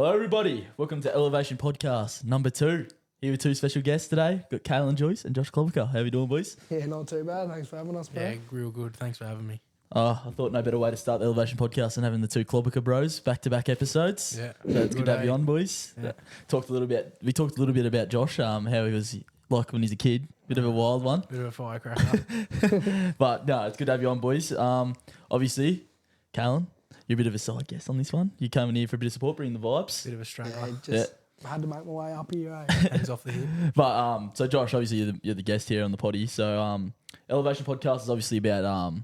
Hello everybody, welcome to Elevation Podcast number 2. Here with two special guests today. Got Kalen Joyce and Josh Klobucar. How are you doing, boys? Yeah, not too bad. Thanks for having us, bro. Yeah, real good. Thanks for having me. I thought no better way to start the Elevation Podcast than having the two Klobucar bros back-to-back episodes. Yeah. So it's good to have you on, boys. Yeah. We talked a little bit about Josh, how he was like when he's a kid. Bit of a wild one. Bit of a firecracker. But no, it's good to have you on, boys. Obviously, Kalen, you're a bit of a side guest on this one. You coming here for a bit of support, bring the vibes. Bit of a stranger. I had to make my way up here, Hands off the hip. But so Josh, obviously you're the guest here on the potty. So Elevation Podcast is obviously about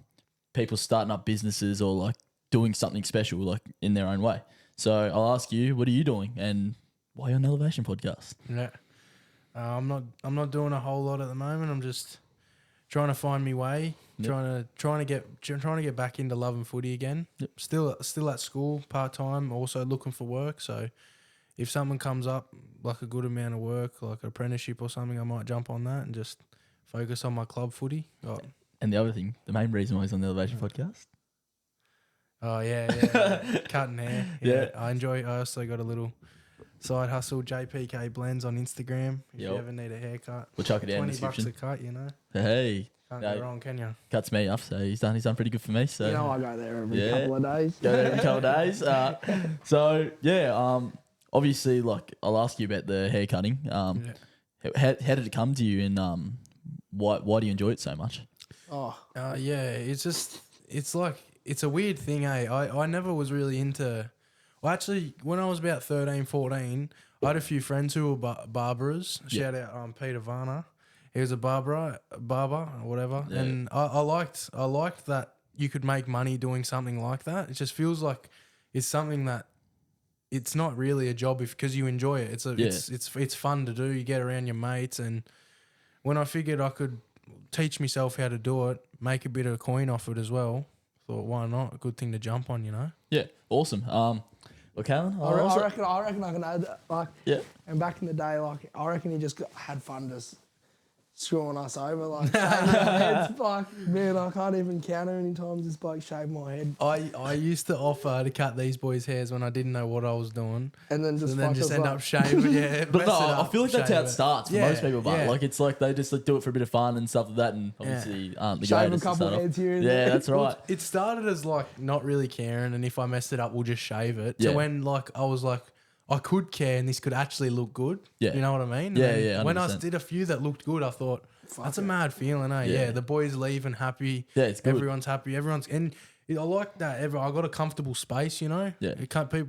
people starting up businesses or like doing something special like in their own way. So I'll ask you, what are you doing and why are you on Elevation Podcast? Yeah. I'm not doing a whole lot at the moment. I'm just trying to find my way. Yep. Trying to get back into loving footy again. Yep. Still at school part time. Also looking for work. So if something comes up like a good amount of work, like an apprenticeship or something, I might jump on that and just focus on my club footy. And the other thing, the main reason why he's on the Elevation Podcast. Oh yeah. Cutting hair. Yeah. I also got a little side hustle, JPK Blendz on Instagram. If you ever need a haircut, We'll chuck it down in the $20 description. a cut, you know. Hey, Can't No. go wrong, can you? cuts me off, so he's done pretty good for me. So You know, I go there every Yeah. couple of days. go there every couple of days. Obviously, like I'll ask you about the hair cutting. How did it come to you, and why do you enjoy it so much? Oh, It's a weird thing, eh? I never was really into. Well, actually, when I was about 13, 14, I had a few friends who were barbers. Shout out Peter Varner. He was a barber or whatever, Yeah. and I liked that you could make money doing something like that. It just feels like it's something that it's not really a job because you enjoy it. It's fun to do. You get around your mates, and when I figured I could teach myself how to do it, make a bit of coin off it as well, thought why not? A good thing to jump on, you know. Yeah, awesome. Well, Kalen, I reckon I can add that. Like, yeah. and back in the day, like, I reckon he just had fun just screwing us over. Like, shaving our heads. Like, man, I can't even count how many times this bloke shaved my head. I used to offer to cut these boys' hairs when I didn't know what I was doing. And then just, End up shaving. Yeah, But no, I feel like that's how it starts for most people. But yeah. like it's like they just like do it for a bit of fun and stuff like that, and obviously aren't the shave a greatest to couple start off. heads here and Yeah, there. that's right. It started as like not really caring, and if I messed it up, we'll just shave it. Yeah. So when like I was like, I could care, and this could actually look good. Yeah. You know what I mean? Yeah, And yeah, When I 100%. did a few that looked good, I thought that's a mad feeling, eh? Yeah. Yeah. The boys leaving happy. Yeah, it's good. Everyone's happy. I like that. I got a comfortable space, you know. Yeah.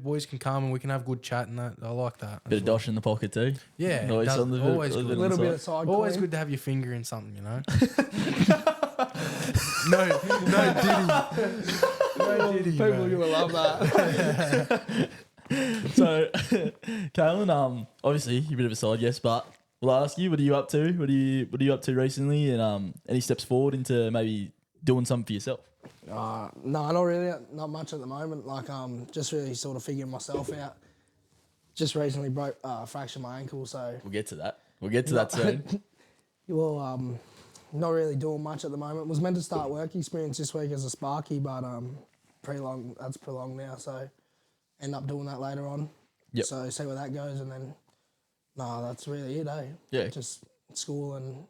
Boys can come and we can have good chat, and that I like that. Bit of dosh in the pocket too. Yeah, Always always, on the always bit- good. A little bit of side Always coin. good to have your finger in something, you know. no diddy, People are bro. going to love that. So, Kalen, obviously you're a bit of a side guest, but we'll ask you, what are you up to? What are you up to recently? And any steps forward into maybe doing something for yourself? No, not really. Not much at the moment. Like, just really sort of figuring myself out. Just recently fractured my ankle, so We'll get to that. We'll get to that soon. well, not really doing much at the moment. Was meant to start work experience this week as a Sparky, but that's prolonged now, so end up doing that later on. Yep. So see where that goes, and then that's really it, eh? Yeah. Just school and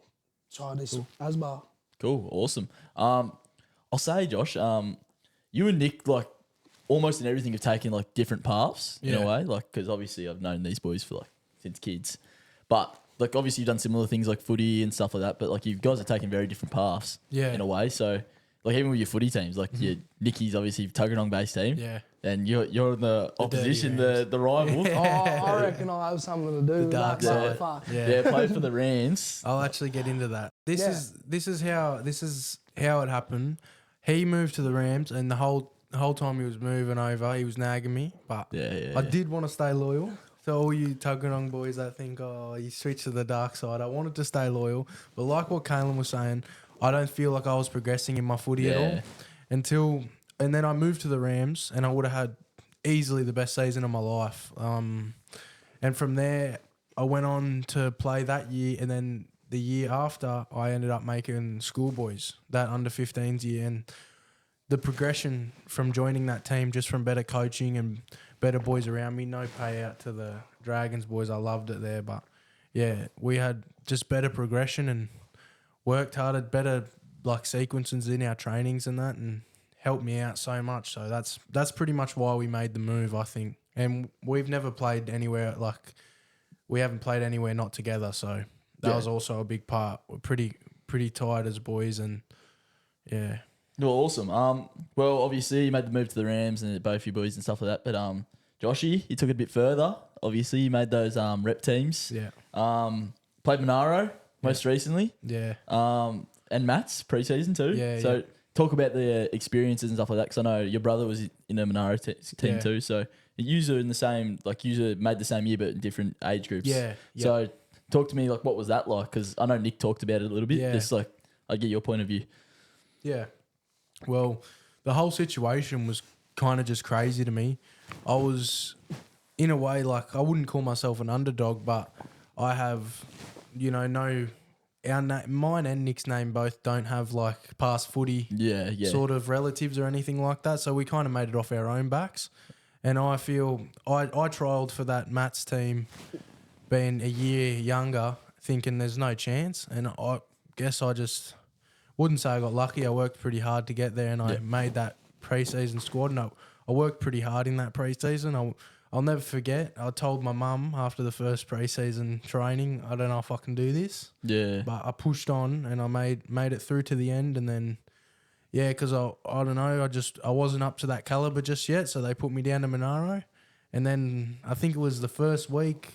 try this ASBAR. Cool, awesome. I'll say, Josh, you and Nick, like, almost in everything have taken, like, different paths in a Yeah. way. Like, because obviously I've known these boys for, like, since kids. But, like, obviously you've done similar things like footy and stuff like that. But, like, you guys are taking very different paths in a way. So, like, even with your footy teams, like, Nicky's obviously Tuggeranong based team. Yeah. And you're in the opposition, Rams. the rival. Oh, I reckon I'll have something to do with dark that. side. Fuck. Yeah, played for the Rams. I'll actually get into that. This Yeah. is how it happened. He moved to the Rams, and the whole time he was moving over, he was nagging me. But I did want to stay loyal. So all you Tuggeranong boys that think, oh, you switched to the dark side, I wanted to stay loyal. But like what Kalen was saying, I don't feel like I was progressing in my footy at all and then I moved to the Rams, and I would have had easily the best season of my life. And from there, I went on to play that year, and then the year after, I ended up making schoolboys, that under 15s year. And the progression from joining that team, just from better coaching and better boys around me. No payout to the Dragons boys. I loved it there, but yeah, we had just better progression and worked harder, better like sequences in our trainings and that, and helped me out so much. So that's pretty much why we made the move, I think. And we've never played anywhere we haven't played anywhere not together. So that was also a big part. We're pretty tight as boys, and yeah. Well, awesome. Well, obviously you made the move to the Rams and both your boys and stuff like that. But Joshy, you took it a bit further. Obviously, you made those rep teams. Yeah. Played Monaro most recently. Yeah. And Matt's preseason too. Yeah. So talk about the experiences and stuff like that. Because I know your brother was in a Monaro team too. So you are in the same, you made the same year but in different age groups. Yeah. So talk to me, what was that like? Because I know Nick talked about it a little bit. Yeah. Just I get your point of view. Yeah. Well, the whole situation was kind of just crazy to me. I was, in a way, I wouldn't call myself an underdog, but I have, mine and Nick's name both don't have past footy sort of relatives or anything like that. So we kind of made it off our own backs. And I feel I trialled for that Matt's team being a year younger, thinking there's no chance. And I guess I just wouldn't say I got lucky. I worked pretty hard to get there, and I made that pre-season squad. And I worked pretty hard in that pre-season. I'll never forget. I told my mum after the first pre-season training, I don't know if I can do this. Yeah. But I pushed on, and I made it through to the end. And then, because I don't know, I wasn't up to that caliber just yet. So they put me down to Monaro. And then I think it was the first week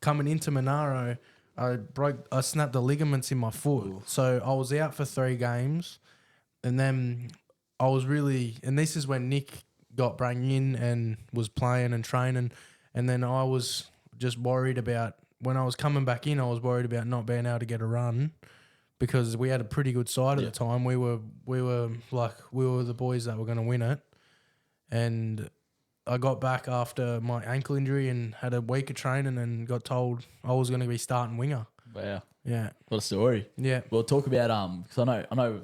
coming into Monaro, I snapped the ligaments in my foot. Ooh. So I was out for 3 games, and then I was and this is when Nick got brought in and was playing and training, and then I was just worried about, when I was coming back in, I was worried about not being able to get a run, because we had a pretty good side at the time. We were the boys that were going to win it, and I got back after my ankle injury and had a week of training and got told I was going to be starting winger. Wow. Yeah. What a story. Yeah. Well, talk about because I know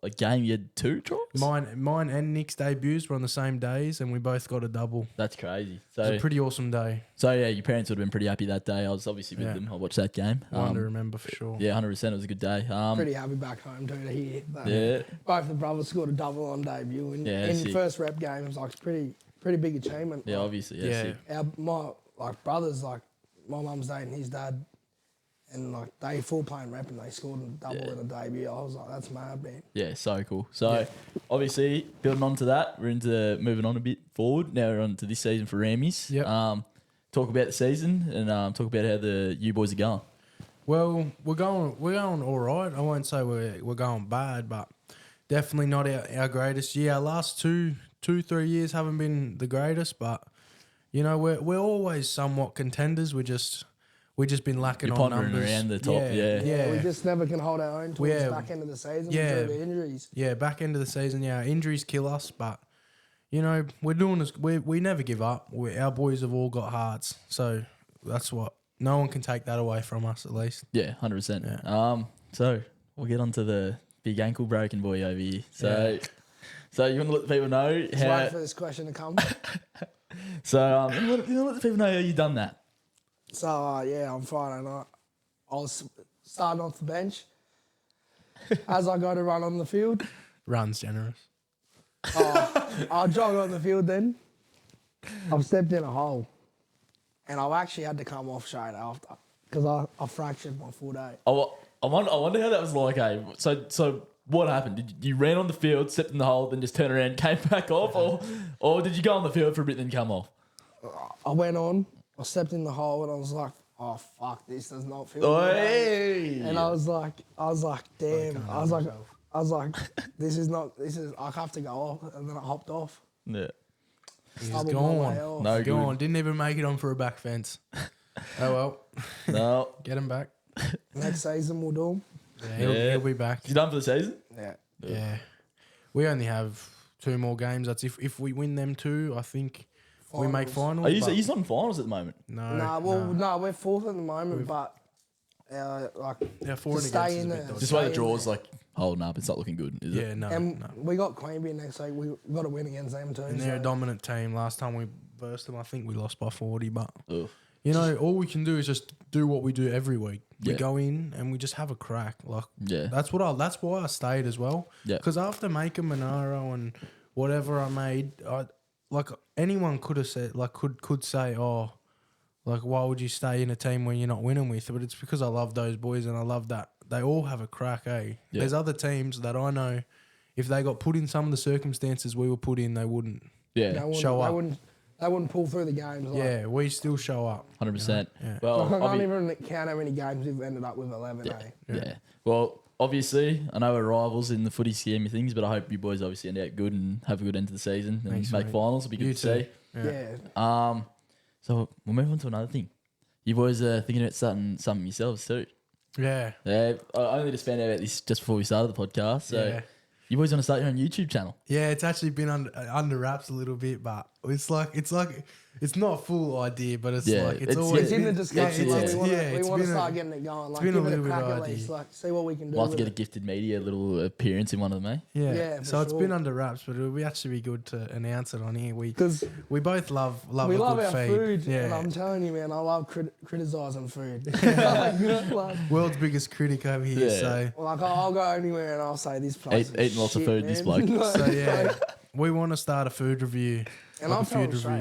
a game you had 2 tries. Mine and Nick's debuts were on the same days, and we both got a double. That's crazy. So it was a pretty awesome day. So yeah, your parents would have been pretty happy that day. I was obviously with them. I watched that game. One to remember for sure. Yeah, 100%. It was a good day. Pretty happy back home too to hear that. Both the brothers scored a double on debut, and in the first rep game, it was pretty big achievement. Yeah, obviously. Yeah. My brothers, my mum's dad and his dad, and they full playing rep and they scored a double in a debut. I was like, that's mad, man. Yeah, so cool. So obviously building on to that, we're into moving on a bit forward. Now we're on to this season for Rammies. Yep. Talk about the season and talk about how the U boys are going. Well, we're going all right. I won't say we're going bad, but definitely not our greatest year. Our last 2-3 years haven't been the greatest, but we're always somewhat contenders. We've just been lacking on numbers. Around the top, yeah. We just never can hold our own towards the back end of the season due to injuries. Yeah, back end of the season, injuries kill us, but we're doing this. We never give up. Our boys have all got hearts, so that's what. No one can take that away from us, at least. Yeah, 100%. Yeah. So we'll get on to the big ankle broken boy over here. So you want to let the people know Just wait for this question to come. So you want to let the people know how you done that. So on Friday night, I was starting off the bench. As I go to run on the field, Run's generous. I'll jog on the field then. I've stepped in a hole. And I've actually had to come off straight after because I fractured my foot. I wonder how that was like. So what happened? Did you ran on the field, stepped in the hole, then just turned around, came back off, or did you go on the field for a bit then come off? I went on. I stepped in the hole and I was like, oh fuck, this does not feel good. And I was like, damn. I was like, this is. I have to go off, and then I hopped off. Yeah. He's gone. No, gone. Didn't even make it on for a back fence. Oh well. No. Get him back. Next season we'll do him. Yeah, he'll be back. You done for the season? Yeah. We only have 2 more games. That's if we win them 2, I think we make finals. He's not in finals at the moment. No, we're 4th at the moment, but to stay in there. Just why the draw's holding up. It's not looking good, is it? No. We got Queanbeyan next week. We got to win against them too. And they're a dominant team. Last time we versed them. I think we lost by 40, but Oof. you know, all we can do is just do what we do every week. We Yeah. go in and we just have a crack. Like Yeah. that's why I stayed as well. Yeah. Because after making Monaro and whatever I made, like anyone could have said, like could say, oh, like why would you stay in a team when you're not winning with? But it's because I love those boys and I love that they all have a crack. Yeah. There's other teams that I know, if they got put in some of the circumstances we were put in, they wouldn't. Yeah. Show up. They wouldn't pull through the games. Like, Yeah, we still show up. 100%. Yeah. Well, I can't even count how many games we've ended up with 11. Yeah. Well, obviously, I know we're rivals in the footy scheme of things, but I hope you boys obviously end out good and have a good end to the season and Thanks, make mate. finals. It'll be good You to too. see. Yeah. So we'll move on to another thing. You boys are thinking about starting something yourselves too. Yeah. Yeah. I only just found out about this just before we started the podcast. So Yeah. you boys want to start your own YouTube channel? Yeah, it's actually been under wraps a little bit, but it's not a full idea, but it's Yeah, like it's- always It's in the discussion. it's- like, it's we want to been start getting it going. Like, been a give it a little bit crack of at idea. least. Like, see what we can do. We'll have to with get a Gifted Media little appearance in one of them, eh? Yeah. Yeah, for So it's sure. been under wraps, but it'll actually be good to announce it on here. Because We both love we a love good our feed. food, and Yeah. I'm telling you, man, I love criticising food. like, World's biggest critic over here. Yeah. I'll go anywhere and I'll say this place. Eating lots of shit, food, man. this bloke. So yeah, we want to start a food review. And like I'll a tell food them straight,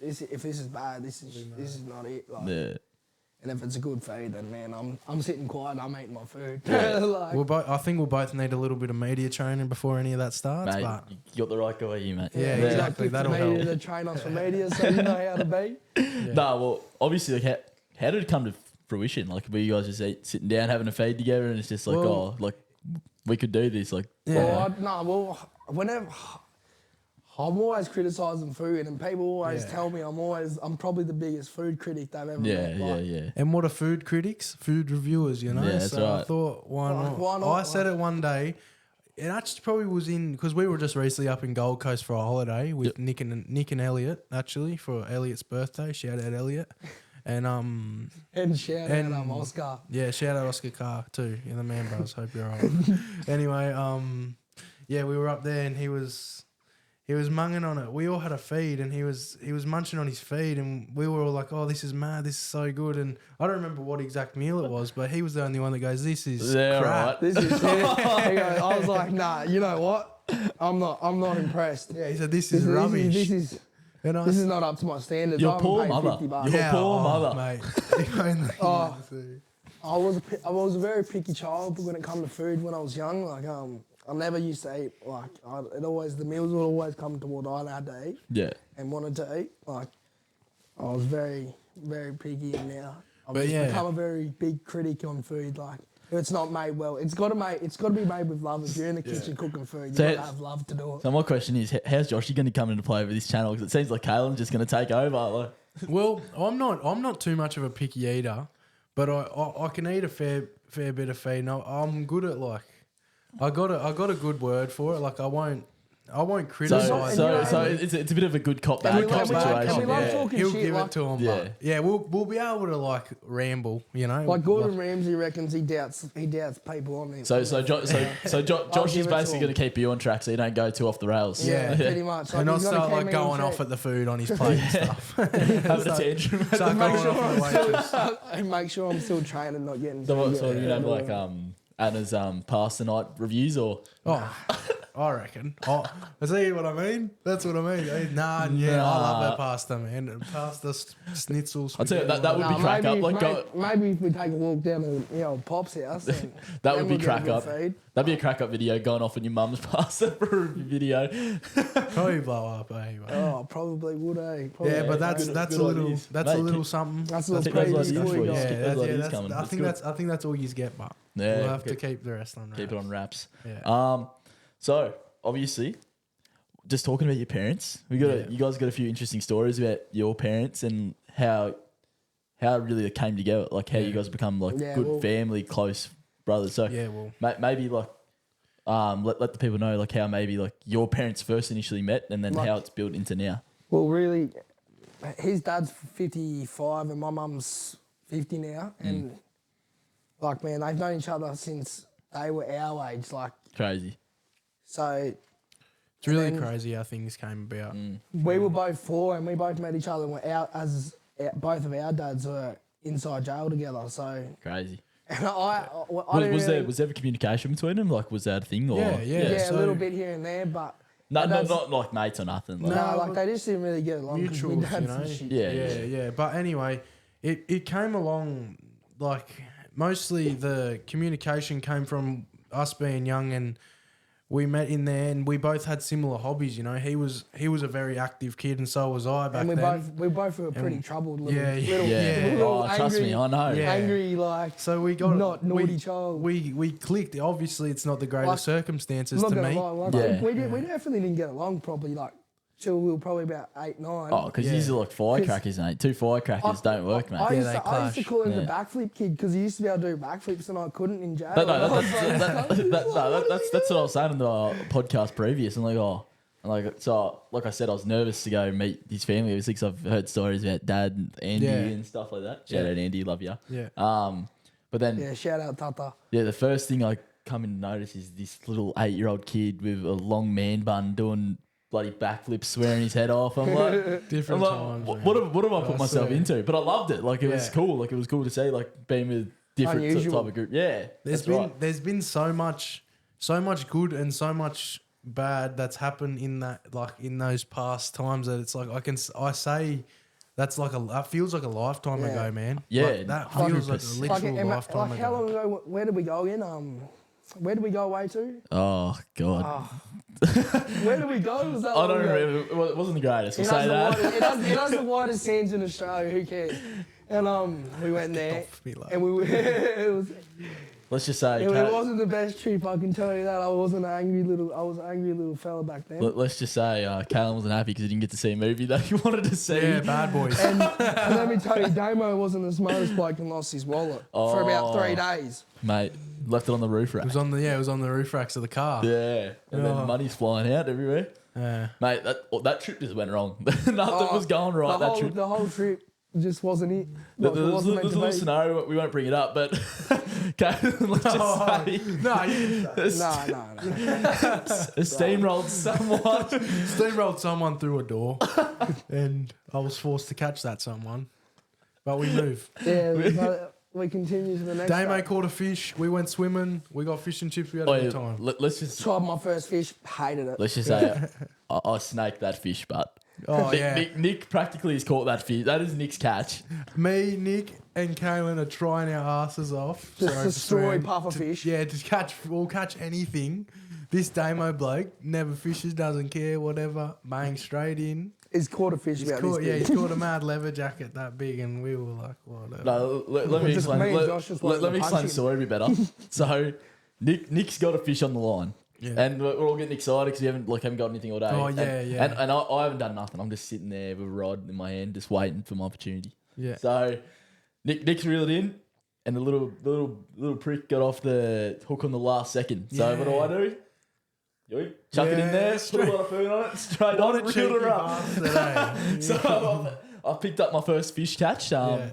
reviews. like, if this is bad, this is not it. Like, Yeah. and if it's a good feed, then man, I'm sitting quiet. I'm eating my food. Yeah. like, I think we'll both need a little bit of media training before any of that starts. Mate, but you got the right guy here, mate. Yeah, you exactly, got that'll media help. to train us for media, so you know how to be. No, well, obviously, like, how did it come to fruition? Like, were you guys just sitting down having a feed together, and it's just like, Well- we could do this, like, Yeah. Whenever I'm always criticising food, and people always Yeah. tell me I'm probably the biggest food critic they've ever yeah, met. yeah, Like, yeah. And what are food critics? Food reviewers, you know? Yeah, that's so I right. thought, why Like, not? why not? I said it one day. It actually probably was in, because we were just recently up in Gold Coast for a holiday with Nick and Elliot, actually, for Elliot's birthday. Shout out Elliot. And And shout out Oscar. yeah, shout out Oscar Carr too. Yeah, the man bros. Hope you're alright. Anyway, yeah, we were up there and he was munging on it. We all had a feed and he was munching on his feed and we were all like, oh, this is mad, this is so good. And I don't remember what exact meal it was, but he was the only one that goes, this is Yeah, crap. right. This is it. He goes, I was like, nah, you know what? I'm not impressed. Yeah, he said, this is rubbish. This is not up to my standards. Your I poor haven't paid mother. $50. Your poor mother. Mate. If only you Oh. could see. I was a very picky child when it came to food when I was young. Like I never used to eat. Like the meals would always come to what I had to eat Yeah. and wanted to eat. Like I was very very picky, and now I've But just yeah. become a very big critic on food. Like if it's not made well, it's got to be made with love. If you're in the kitchen cooking food, So you got to have love to do it. So my question is, how's Joshy going to come into play with this channel? Because it seems like Caelan's just going to take over. Like, Well, I'm not too much of a picky eater, but I can eat a fair bit of feed. No, I'm good at like I got a good word for it. Like I won't criticize. so it's a bit of a good cop bad cop and we situation. love Yeah. talking He'll shit, give like- it to him. Yeah. But yeah, we'll be able to like ramble, you know. Like Gordon Ramsay reckons he doubts people on there. So Josh give is it to basically him. going to keep you on track so you don't go too off the rails. yeah, pretty much. and I'll he's gotta start keep like me going in off check. at the food on his plate and stuff. Having a tantrum. Start Make going sure off at the waitress. and make sure I'm still training and not getting. So you're going to have like Anna's past the night reviews or? Oh, I reckon. Oh, see what I mean? That's what I mean. I love her pasta, man. Pasta, schnitzels. I'll tell you, that would be crack up. Like, maybe if we take a walk down to Pop's house, and that then would be we'll get a crack good up. feed. That'd be a crack up video going off on your mum's pasta for a review video. Probably blow up, eh? Mate? Oh, probably would, eh? Probably. Yeah, but that's good a little ideas. that's a Mate, little something. That's a I little think those crazy ideas for you for you. guys. Keep those ideas coming. I think that's all you get, but Yeah, we'll have to keep the rest on. keep it on wraps. Yeah. So obviously, just talking about your parents, you guys got a few interesting stories about your parents and how it really came together. Like how you guys become like good family, close brothers. So Yeah, well, maybe like let the people know like how maybe like your parents first initially met and then Like- how it's built into now. Well, really, his dad's 55 and my mum's 50 now, and like man, they've known each other since they were our age. Like Crazy. so. It's really crazy how things came about. We were both 4 and we both met each other and were out as both of our dads were inside jail together. So Crazy. and I Was there ever communication between them? Like, was that a thing? Or? Yeah, So a little bit here and there, but No, not like mates or nothing. Like, no, like they just didn't really get along. 'Cause my mutuals, dad's you know. and shit. Yeah. But anyway, it came along like mostly the communication came from us being young and we met in there and we both had similar hobbies, you know. He was a very active kid and so was I back And then. we both were pretty troubled little, Yeah. little Oh, trust me, I know. Yeah. angry, like So we got not naughty child. We clicked. Obviously, it's not the greatest Like, circumstances I'm to not me. gonna lie, like, Yeah. we definitely didn't get along properly, like till we were probably about 8, 9. Oh, because these are like firecrackers, mate. 2 firecrackers don't work, mate. I used, they to, I used to clash. call him the Yeah. backflip kid because he used to be able to do backflips and I couldn't in jail. But no, And I was like, that's what I was saying in the podcast previous. And like I said, I was nervous to go meet his family because I've heard stories about Dad and Andy and stuff like that. Shout out Andy, love you. Yeah. But then yeah, shout out Tata. the first thing I come in to notice is this little 8-year-old kid with a long man bun doing bloody backflips, swearing his head off. I'm like, Different times. man. what have I put myself swear. into? But I loved it. Like it was Yeah. cool. Like it was cool to see. Like being with different Unusual. type of group. Yeah, There's been so much good and so much bad that's happened in that in those past times that it's like I say that's that feels like a lifetime Yeah. ago, man. Yeah, Like, that feels like a 100%. literal lifetime like how ago. long ago? Where did we go again? Where did we go away to? Oh god. Where did we go? Was that I long don't ago? remember. Well, it wasn't the greatest. We'll It has, say the that. widest, it has the widest sands in Australia. Who cares? And we went there, off me, love. and we it Let's just say. it Kat- wasn't the best trip. I can tell you that. I was an angry little fella back then. Let's just say Callum wasn't happy because he didn't get to see a movie that he wanted to see. Yeah, bad boys. And let me tell you, Damo wasn't the smartest bloke and lost his wallet for about 3 days. Mate, left it on the roof rack. It was on the roof racks of the car. Yeah, and then money's flying out everywhere. Yeah. Mate, that trip just went wrong. Nothing was going right that trip. The whole trip just wasn't it. There's Like, it a wasn't meant to little be. scenario, we won't bring it up, but let's just say No, you can say. No. a steamrolled someone. Steamrolled someone through a door, and I was forced to catch that someone. But we moved. Yeah, but we continue to the next Damo day. caught a fish. We went swimming. We got fish and chips. We had a good time. Let's just Tried my first fish, hated it. say I snaked that fish, but Oh yeah. Nick practically has caught that fish. That is Nick's catch. Me, Nick, and Kaylin are trying our asses off. Just Sorry, destroy Fran. puffer fish. Yeah, we'll catch anything. This Damo bloke never fishes, doesn't care, whatever. Bang, straight in. He's caught a fish about this He's big. caught a mad leather jacket that big, and we were like, whatever. No, let me Just explain. me and Josh just wanted Let to me punch explain him. the story a bit better. So, Nick's got a fish on the line, and we're all getting excited because we haven't got anything all day. Oh, yeah, and, yeah. And I haven't done nothing. I'm just sitting there with a rod in my hand, just waiting for my opportunity. Yeah. So, Nick's reeled in, and the little prick got off the hook on the last second. So what do? Yoink, chuck it in there, put a lot of food on it, straight on, reeled her up. So I picked up my first fish catch off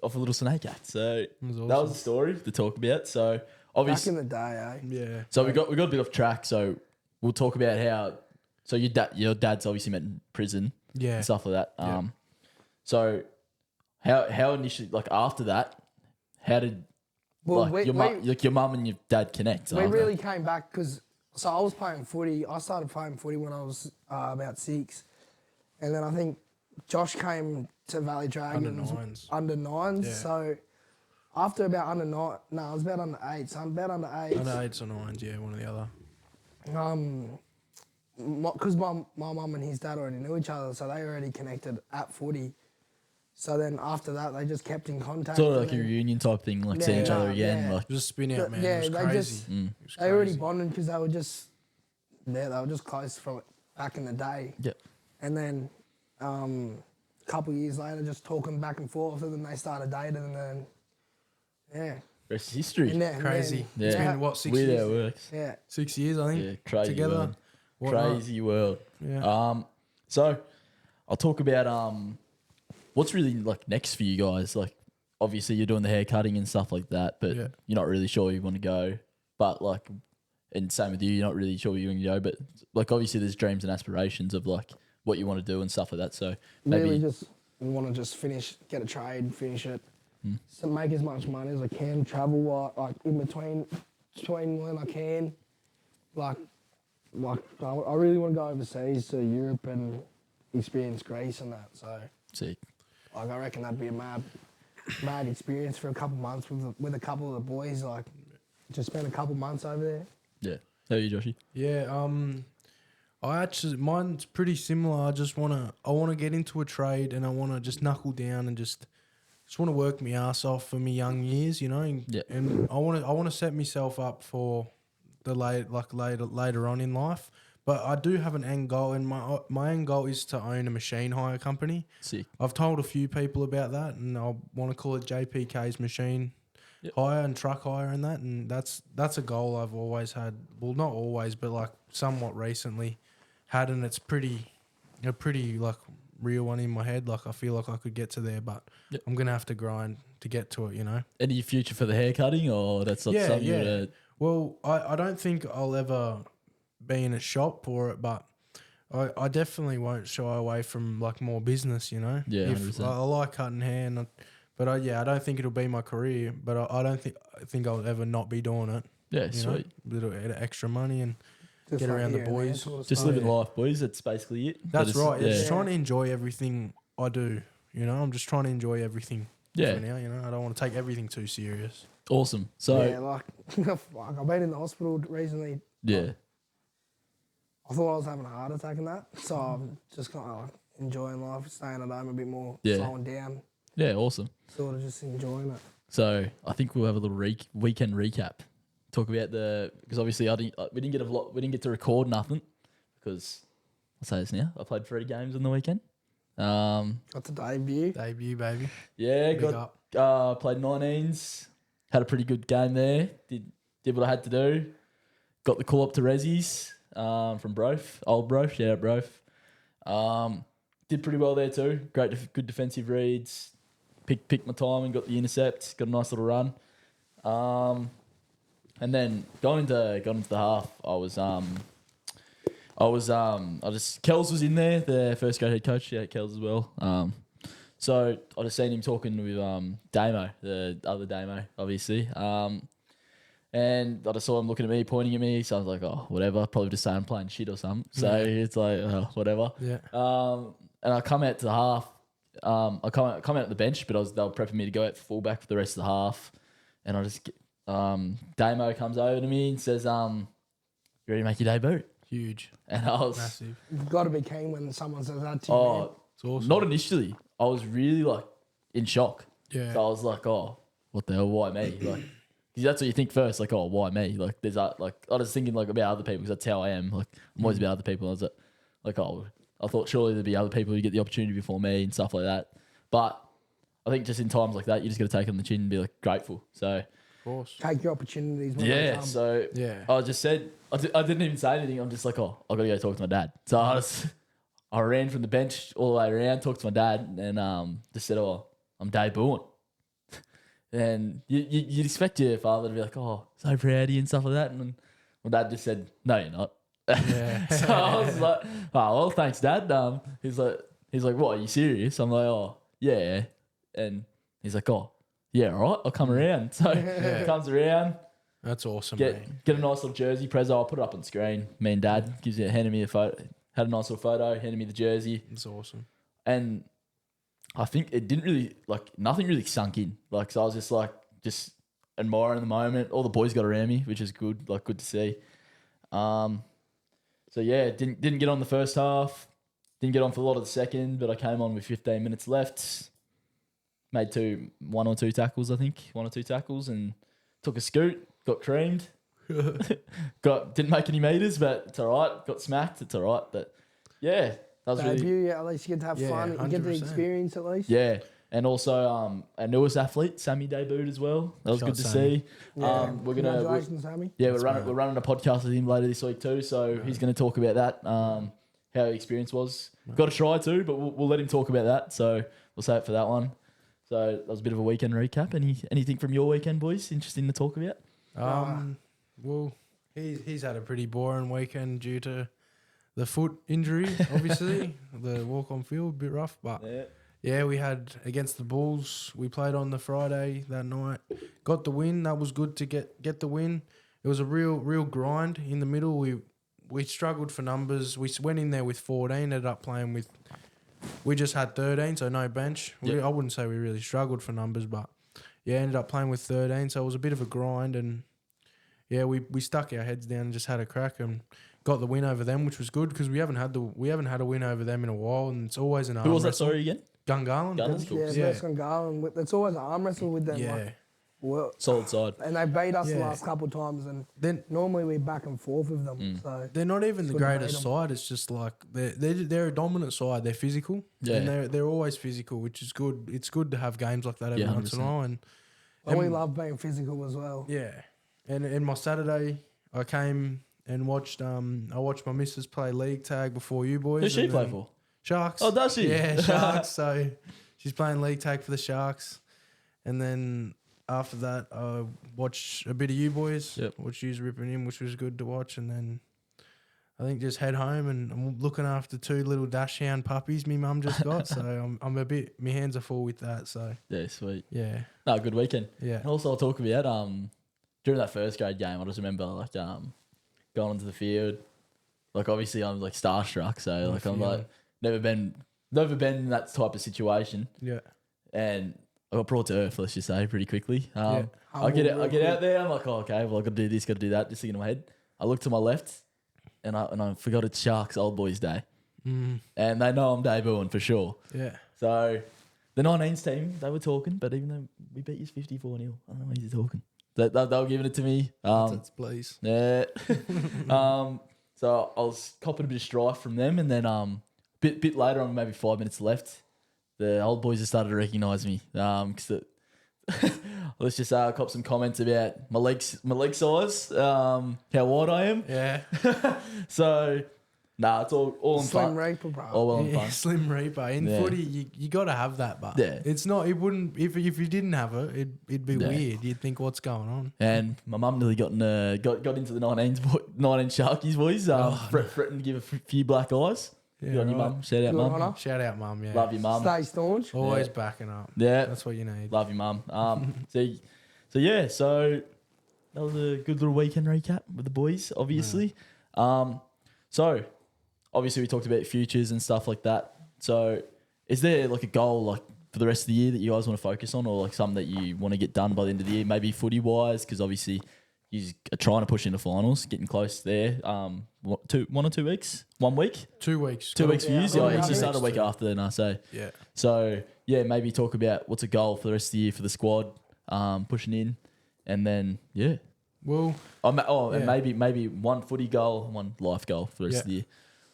a little snake cat. So was that was the story to talk about. So Back obviously, in the day, eh? Yeah. so we got a bit off track. So we'll talk about how. So your dad's obviously met in prison Yeah. and stuff like that. So how initially, like after that, how did Well, your mum and your dad connect? we really came back because I was playing footy. I started playing footy when I was about 6, and then I think Josh came to Valley Dragons under nines. Yeah. So after about under 9, no, it was about under 8. So I'm about under 8. Under 8s or 9s, yeah, one or the other. Because my mum and his dad already knew each other, so they already connected at footy. So then after that, they just kept in contact. sort of like and a then reunion type thing, like seeing each other again. yeah. Like Just spin out, man. Yeah, it was they crazy. just- It was they already crazy. bonded because they were just there. They were just close from back in the day. yeah. And then a couple of years later, just talking back and forth, and then they started dating, and then Rest is history. And then- Crazy. Yeah. It's been, what, 6 Weird how years? it works. yeah. 6 years, I think. Yeah, crazy together. world. Whatnot. Crazy world. Yeah. So I'll talk about what's really like next for you guys. Like obviously you're doing the hair cutting and stuff like that, but Yeah. you're not really sure you want to go. But like and same with you, you're not really sure where you're going to go, but like obviously there's dreams and aspirations of like what you want to do and stuff like that. So maybe really just want to just get a trade, finish it, so make as much money as I can, travel like in between when I can, like I really want to go overseas to Europe and experience Greece and that. So sick. like I reckon that'd be a mad experience for a couple months with a couple of the boys. Like just spend a couple months over there. Yeah. How are you, Joshy? Yeah, mine's pretty similar. I wanna get into a trade and I wanna just knuckle down and just want to work my ass off for my young years, you know. And I wanna set myself up for the later on in life. But I do have an end goal, and my end goal is to own a machine hire company. Sick. I've told a few people about that, and I want to call it JPK's machine hire and truck hire and that. And that's a goal I've always had. Well, not always, but like somewhat recently had, and it's a pretty like real one in my head. Like I feel like I could get to there, but I'm gonna have to grind to get to it. You know. Any future for the hair cutting, or that's not something? Yeah. Well, I don't think I'll ever be in a shop for it, but I definitely won't shy away from like more business, you know. Yeah, if I like cutting hair, I don't think it'll be my career, but I don't think I'll ever not be doing it. Yeah, sweet. A little extra money and Just get like around the here and there boys. sort of Just stuff. living life, boys. That's basically it. That's right. Yeah. Just trying to enjoy everything I do. You know, I'm just trying to enjoy everything. Yeah. For now, you know, I don't want to take everything too serious. Awesome. So yeah, like I've been in the hospital recently. yeah. I thought I was having a heart attack and that, so I'm just kind of like enjoying life, staying at home a bit more, slowing down, Yeah, awesome. sort of just enjoying it. So I think we'll have a little weekend recap. Talk about because obviously we didn't get to record nothing because I'll say this now. I played 3 games on the weekend. Got the debut. Debut, baby. Yeah, Big played 19s. Had a pretty good game there. Did what I had to do. Got the call up to Rezzies from Brof, old Brof. Shout out Brof. Did pretty well there too. Good defensive reads. Picked my time and got the intercept. Got a nice little run. And then going into the half, Kells was in there, the first grade head coach. Yeah, Kells as well. So I just seen him talking with Damo, the other Damo, obviously. And I just saw him looking at me, pointing at me. So I was like, oh, whatever. Probably just saying I'm playing shit or something. So it's like, oh, whatever. Yeah. And I come out to the half. I come out at the bench, but they were prepping me to go out for fullback for the rest of the half. And I just Damo comes over to me and says, "You ready to make your debut?" Huge. And I was Massive. You've got to be keen when someone says that to you. Man. It's awesome. Not initially. I was really like in shock. Yeah. So I was like, "Oh, what the hell? Why me?" Like, 'cause that's what you think first. Like, "Oh, why me?" Like, there's that. Like, I was thinking like about other people because that's how I am. Like, I'm always about other people. I was like, "Oh, I thought surely there'd be other people who get the opportunity before me and stuff like that." But I think just in times like that, you just got to take it on the chin and be like grateful. So. Of course. Take your opportunities when they Yeah, come. so Yeah. I just said, I didn't even say anything. I'm just like, oh, I got to go talk to my dad. So I ran from the bench all the way around, talked to my dad, and just said, oh, I'm debuting. And you'd expect your father to be like, oh, so proud of you and stuff like that. And my dad just said, no, you're not. Yeah. So I was like, oh, well, thanks, Dad. He's like, what, are you serious? I'm like, oh, yeah. And he's like, oh, yeah, all right, I'll come around. So he comes around. That's awesome, Get mate. a nice little jersey. Prezzo, I'll put it up on screen. Me and Dad handed me a photo. Had a nice little photo, handed me the jersey. It's awesome. And I think it didn't really, nothing really sunk in. So I was just admiring the moment. All the boys got around me, which is good, good to see. So yeah, didn't get on the first half. Didn't get on for a lot of the second, but I came on with 15 minutes left. Made one or two tackles, and took a scoot, got creamed. Didn't make any meters, but it's all right. Got smacked, it's all right. But yeah, that was Debut, really... yeah, at least you get to have Yeah, fun. You get the 100%. experience at least. Yeah, and also our newest athlete, Sammy, debuted as well. That was Shout good to Sammy. see. Yeah. Congratulations, Sammy. we're running a podcast with him later this week too, so he's going to talk about that, how his experience was. Got to try to, but we'll let him talk about that, so we'll save it for that one. So that was a bit of a weekend recap. Anything from your weekend, boys? Interesting to talk about? Well, He's had a pretty boring weekend due to the foot injury, obviously. The walk on field, a bit rough, but yeah, we had against the Bulls. We played on the Friday that night. Got the win. That was good to get the win. It was a real grind in the middle. We struggled for numbers. We went in there with 14, ended up playing with... We just had 13, so no bench. Yep. I wouldn't say we really struggled for numbers, but yeah, ended up playing with 13, so it was a bit of a grind. And yeah, we stuck our heads down and just had a crack and got the win over them, which was good because we haven't had a win over them in a while, and it's always an arm Who was that, wrestle. sorry, again? Gungahlin. Yeah, Gungahlin. It's always an arm wrestle with them. Yeah. Like, well, Solid side. and they beat us the Yeah. last couple of times, and Then normally we're back and forth with them. So they're not even the Couldn't beat greatest 'em. side. It's just like they're a dominant side. They're physical. Yeah. And they're always physical, which is good. It's good to have games like that every Yeah, once in a 100%. while. and we love being physical as well. Yeah. And my Saturday, I came and watched. I watched my missus play league tag before you boys. Who's she and play then for? Sharks. Oh, does she? Yeah, Sharks. So she's playing league tag for the Sharks, and then after that, I watched a bit of you boys. Yep. Watched you ripping in, which was good to watch, and then I think just head home and I'm looking after 2 little dachshund puppies me mum just got. So I'm a bit. My hands are full with that. So Yeah, sweet. yeah, No, good weekend. yeah. And also, I'll talk about during that first grade game. I just remember like going onto the field. Like obviously, I'm like starstruck. So like I'm like never been in that type of situation. Yeah. And I got brought to earth. Let's just say pretty quickly. Yeah. I get out there. I'm like, oh, okay. Well, I got to do this. Got to do that. Just thinking in my head. I look to my left, and I forgot it's Sharks Old Boys Day, and they know I'm debuting for sure. Yeah. So the 19s team, they were talking, but even though we beat you 54-0, I don't know why he's talking. They were giving it to me. That's please. Yeah. So I was copping a bit of strife from them, and then bit later on, maybe 5 minutes left, the old boys have started to recognise me. Cause let's just say I copped some comments about my leg size, how wide I am. Yeah. So it's all in Slim fun. Reaper, bro. All well and Yeah, fun. Slim Reaper in Yeah. footy. You got to have that, but Yeah. it's not. It wouldn't if you didn't have it. It'd be Yeah. weird. You'd think what's going on. And my mum nearly got into the 19 Sharkies boys, threatened to give a few black eyes. Yeah, Good on you, right. mum. Shout out, Good on mum. her. Shout out, mum. Yeah, Love you, mum. Stay staunch. always Yeah. backing up. Yeah, That's what you need. love you, mum. So that was a good little weekend recap with the boys, obviously. So obviously we talked about futures and stuff like that. So is there like a goal like for the rest of the year that you guys want to focus on, or like something that you want to get done by the end of the year, maybe footy wise? Because obviously you are trying to push into finals, getting close there. 1 or 2 weeks, 1 week, 2 weeks. 2 weeks for you. Yeah, So yeah, actually start a next week two. after then, I say. Yeah. So yeah, maybe talk about what's a goal for the rest of the year for the squad, pushing in, and then yeah. Well, And Yeah. maybe one footy goal, one life goal for the rest of the year.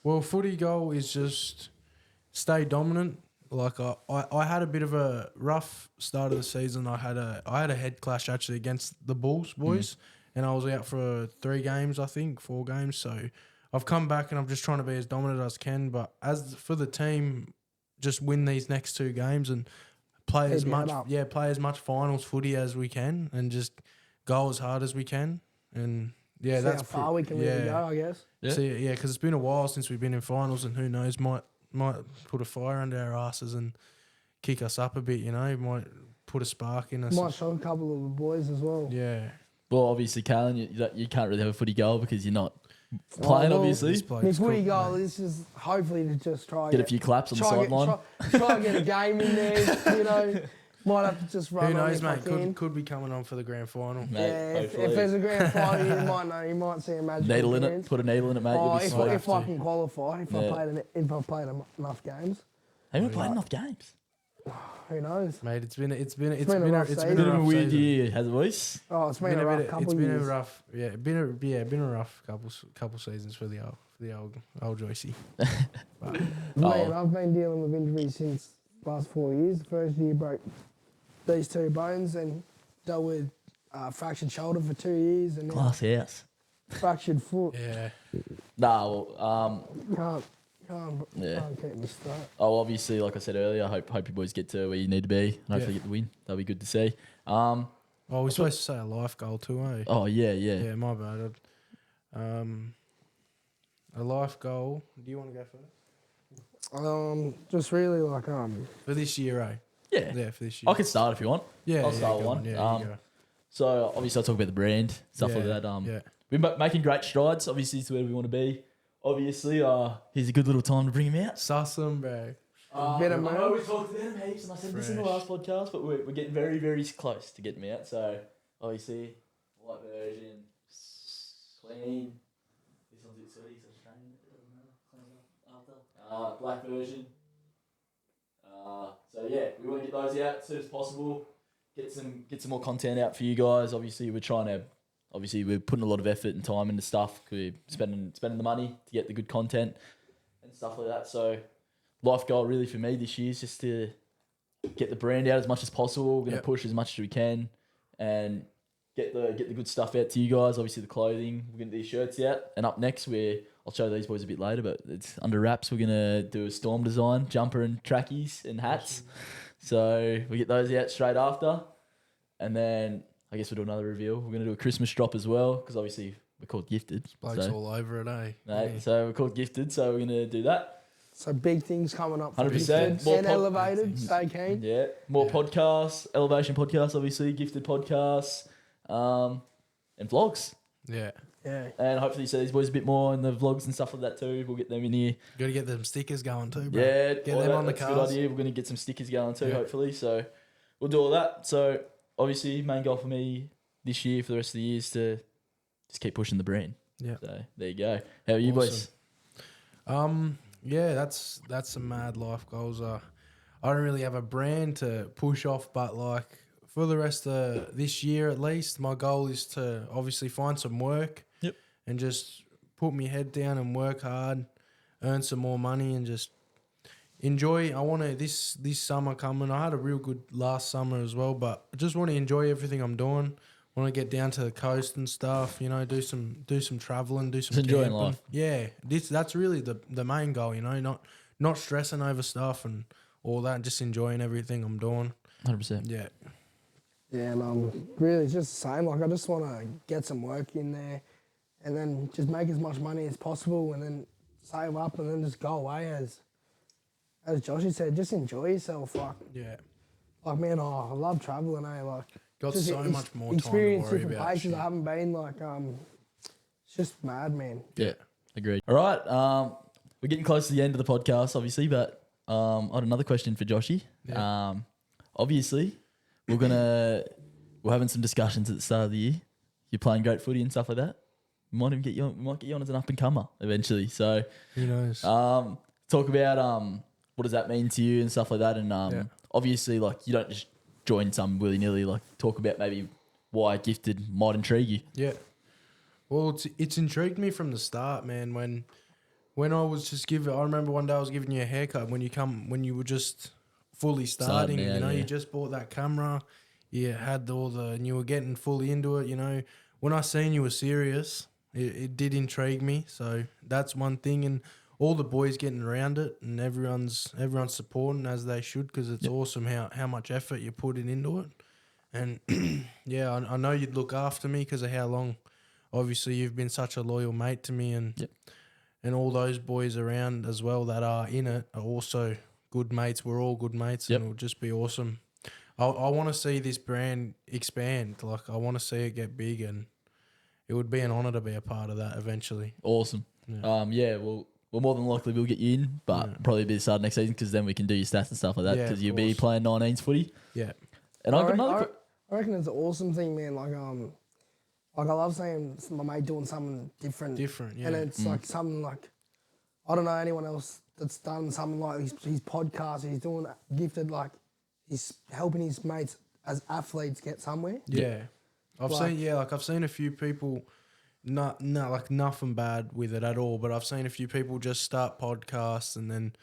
well, footy goal is just stay dominant. Like I had a bit of a rough start of the season. I had a head clash actually against the Bulls boys, and I was out for 3 games, I think 4 games. So I've come back and I'm just trying to be as dominant as I can. But as for the team, just win these next 2 games and play as Keep your head much up. play as much finals footy as we can, and just go as hard as we can. And yeah, See that's how far we can really yeah. go, I guess. Yeah. So yeah, because it's been a while since we've been in finals, and who knows, might put a fire under our asses and kick us up a bit. You know, might put a spark in us. Might show a couple of the boys as well. Yeah, Well, obviously, Kalen, you can't really have a footy goal because you're not playing. well, Obviously, this My bloke's footy cool, goal mate. is just hopefully to just try get a few claps on the sideline. try and get a game in there. You know, might have to just run. Who on knows, if I mate? can. Could be coming on for the grand final. Mate, Yeah, if hopefully. there's a grand final, you might know. You might see a magic. Needle in it. Put a needle in it, mate. You'll Oh, be if sweet. I can qualify, if Yeah. I played enough games, Haven't played enough games. who knows? Mate, it's been a rough it's season. been Bit a of a rough weird season. year, has it, boys? Oh, it's been a rough couple It's been years. a rough, been a rough couple seasons for the old Joycey. But Man, I've been dealing with injuries since last 4 years. The first year broke these 2 bones and dealt with fractured shoulder for 2 years and then Glass house. fractured foot. yeah, Nah, well, Yeah. Can't keep me straight. obviously, like I said earlier, I hope you boys get to where you need to be and hopefully Yeah. get the win. That'll be good to see. oh, we're supposed to say a life goal too, eh? Oh yeah. Yeah, my bad. A life goal. Do you want to go first? Just really like For this year, eh? Yeah. Yeah, for this year. I can start if you want. Yeah, I'll start with go one. on. Yeah, you go. So obviously I'll talk about the brand, stuff like that. Yeah. We're making great strides, obviously, to where we want to be. Obviously, here's a good little time to bring him out. Suss 'em, bro. Bit I of know we talked about him heaps, and I said this in the Fresh. last podcast, but we're getting very, very close to getting him out. So, obviously, white version, clean. This one's a bit sweaty, so strain it. Doesn't matter. Clean it up after. Black version. So yeah, we want to get those out as soon as possible. Get some more content out for you guys. Obviously, we're putting a lot of effort and time into stuff. We're spending the money to get the good content and stuff like that. So, life goal really for me this year is just to get the brand out as much as possible. We're going to push as much as we can and get the good stuff out to you guys. Obviously, the clothing. We're going to get these shirts out. And up next, I'll show these boys a bit later, but it's under wraps. We're going to do a Storm design, jumper and trackies and hats. So we get those out straight after. And then I guess we'll do another reveal. We're going to do a Christmas drop as well because obviously we're called Gifted. Blokes all over it, eh? Mate, so we're called Gifted, so we're going to do that. So big things coming up. 100%. Gifted More and elevated. Stay keen. Yeah. More podcasts, Elevation podcasts, obviously, Gifted podcasts, and vlogs. Yeah. Yeah. And hopefully you see these boys a bit more in the vlogs and stuff like that too. We'll get them in here. Got to get them stickers going too, bro. Yeah. Get them on the that's a good cars. idea. We're going to get some stickers going too, hopefully. So we'll do all that. So obviously, main goal for me this year, for the rest of the year, is to just keep pushing the brand. Yeah. So there you go. How are you boys? Yeah, that's some mad life goals. I don't really have a brand to push off, but like for the rest of this year at least, my goal is to obviously find some work. Yep. And just put my head down and work hard, earn some more money, and just enjoy. I want to this summer coming. I had a real good last summer as well, but I just want to enjoy everything I'm doing. Want to get down to the coast and stuff, you know, do some traveling, do some Just enjoying camping. life. Yeah, that's really the main goal, you know, not stressing over stuff and all that, just enjoying everything I'm doing. 100%. Yeah. Yeah, and really it's just the same. Like I just want to get some work in there, and then just make as much money as possible, and then save up, and then just go away as Joshy said, just enjoy yourself. Like man, I love traveling. Like Got just so much more time to experience worry different about. places Shit. I haven't been. Like it's just mad, man. Yeah, agreed. All right, we're getting close to the end of the podcast, obviously, but I had another question for Joshy. Yeah. Obviously, we're having some discussions at the start of the year. You're playing great footy and stuff like that. We might get you on as an up and comer eventually. So, Who knows? talk about what does that mean to you and stuff like that. And obviously, like you don't just join some willy nilly. Like talk about maybe why Gifted might intrigue you. Yeah. Well, it's intrigued me from the start, man. When I was just I remember one day I was giving you a haircut when you were just fully starting. Starting out, you know, yeah. you just bought that camera, you had and you were getting fully into it. You know, when I seen you were serious, it did intrigue me. So that's one thing, and all the boys getting around it, and everyone's supporting as they should, because it's awesome how much effort you're putting into it. And yeah, I know you'd look after me because of how long. Obviously, you've been such a loyal mate to me, and all those boys around as well that are in it are also good mates. We're all good mates, and it'll just be awesome. I want to see this brand expand. Like I want to see it get big, and it would be an honour to be a part of that eventually. Awesome. Well, more than likely we'll get you in, but probably be the start of next season because then we can do your stats and stuff like that because you'll be playing 19s footy. Yeah. And I reckon it's an awesome thing, man. Like I love seeing my mate doing something different. Yeah. And it's like something like, I don't know anyone else that's done something like his podcast. He's doing Gifted, like he's helping his mates as athletes get somewhere. Yeah. I've seen a few people, not like nothing bad with it at all, but I've seen a few people just start podcasts and then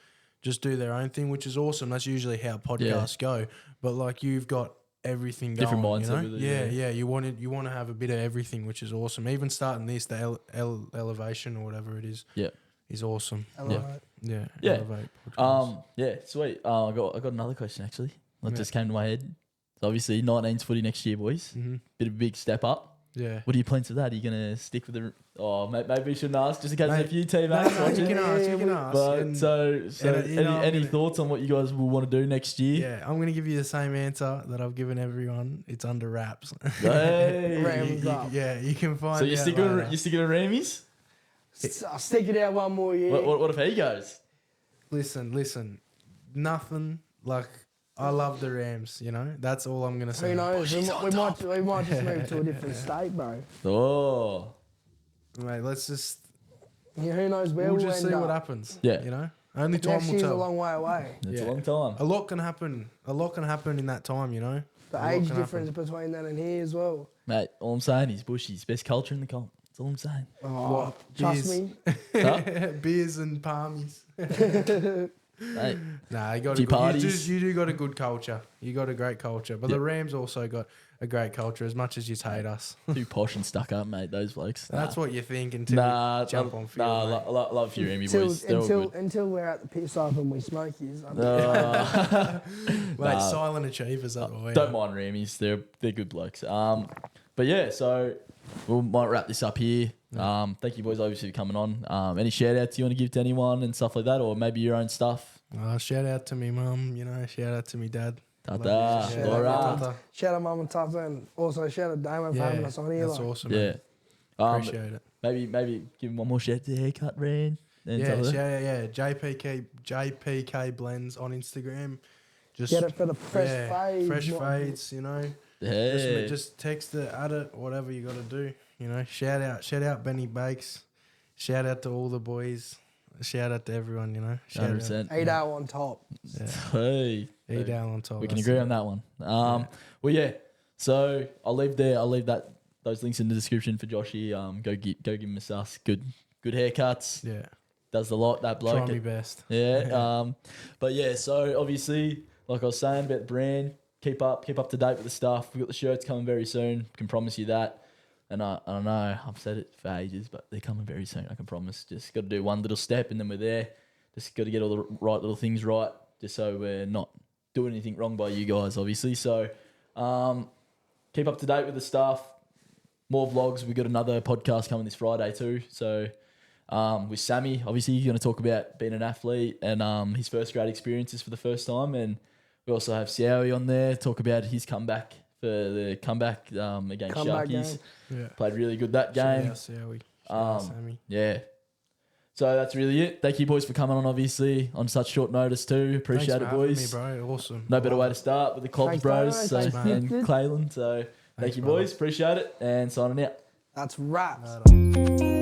just do their own thing, which is awesome. That's usually how podcasts go. But like you've got everything different going, mindset you know? with it. Yeah. You want to have a bit of everything, which is awesome. Even starting this, the elevation or whatever it is, is awesome. Elevate. Yeah. Yeah. Elevate Sweet. I got another question actually. That just came to my head. So obviously 19s footy next year, boys. Mm-hmm. Bit of a big step up. Yeah. What are your plans for that? Are you gonna stick with the? Oh, maybe we shouldn't ask just in case there's a few teammates No, watching. you can ask. But And- any thoughts on what you guys will want to do next year? Yeah, I'm gonna give you the same answer that I've given everyone. It's under wraps. Hey. Rams up. You can find. So you're out sticking later. with Rammies? I'll stick it out one more year. What if he goes? Listen. Nothing like. I love the Rams. You know, that's all I'm gonna say. Who knows? We might just move to a different state, bro. Oh. Mate, let's just. Yeah, who knows where We'll we'll just end see up. what happens. Yeah. You know, only time Next will year's a tell. long way away. It's a Yeah. long time. A lot can happen. A lot can happen in that time. You know. The A lot age can difference happen. between that and here as well. Mate, all I'm saying is Bushy's best culture in the comp. That's all I'm saying. Oh, trust Beers. me. Huh? Beers and palmies. Mate, Nah, you got Do a you good, parties? you do got a good culture. You got a great culture, but Yeah. the Rams also got a great culture. As much as you hate us, too posh and stuck up, mate, those blokes. that's what you think until Nah, you jump on field. mate. love few Remy boys. They're all good. Until we're at the piss off and we smoke yous. Mate, Nah. silent achievers up the way. Don't mind Rammies, they're good blokes. But yeah, so we might wrap this up here. Thank you boys obviously for coming on. Any shout outs you want to give to anyone and stuff like that, or maybe your own stuff? Shout out to me mum, shout out to me dad. Tata, Shout out Laura. Tata. Shout out Mum and Tata and also shout out Damo for having us on here. That's like. awesome. Yeah. Man. Appreciate it. Maybe give him one more shout to the haircut, Ran. And Yeah, stuff like JPK Blendz on Instagram. Just Get it for the fresh fades. fresh not- fades. that. Yeah. Just text it, add it, whatever you got to do. Shout out Benny Bakes. Shout out to all the boys. Shout out to everyone. Shout out. 100%. 8 hour on top. Yeah. Hey. Down on top. We can that's agree it. on that one. Well, yeah. So I'll leave those links in the description for Joshy. Go give him a sus. Good haircuts. Yeah. Does a lot, that bloke. Try my best. Yeah. But yeah, so obviously, like I was saying about the brand, keep up to date with the stuff. We've got the shirts coming very soon. Can promise you that. And I don't know, I've said it for ages, but they're coming very soon. I can promise. Just got to do one little step and then we're there. Just got to get all the right little things right, just so we're not doing anything wrong by you guys, obviously. So keep up to date with the stuff. More vlogs. We got another podcast coming this Friday too. So with Sammy, obviously, he's going to talk about being an athlete and his first grade experiences for the first time. And we also have Siowie on there, talk about his comeback for the comeback against Comeback Sharkies. game. Yeah. Played really good that game. Shout out Sammy. Yeah. So that's really it. Thank you, boys, for coming on, obviously, on such short notice too. Appreciate Thanks it, for having boys. me, bro. Awesome. No better way to start with the Clogs Thanks, bros Damo. so, Thanks, and Gifted. Clayland. So thank Thanks, you, brother. Appreciate it. And signing out. That's raps. Right on.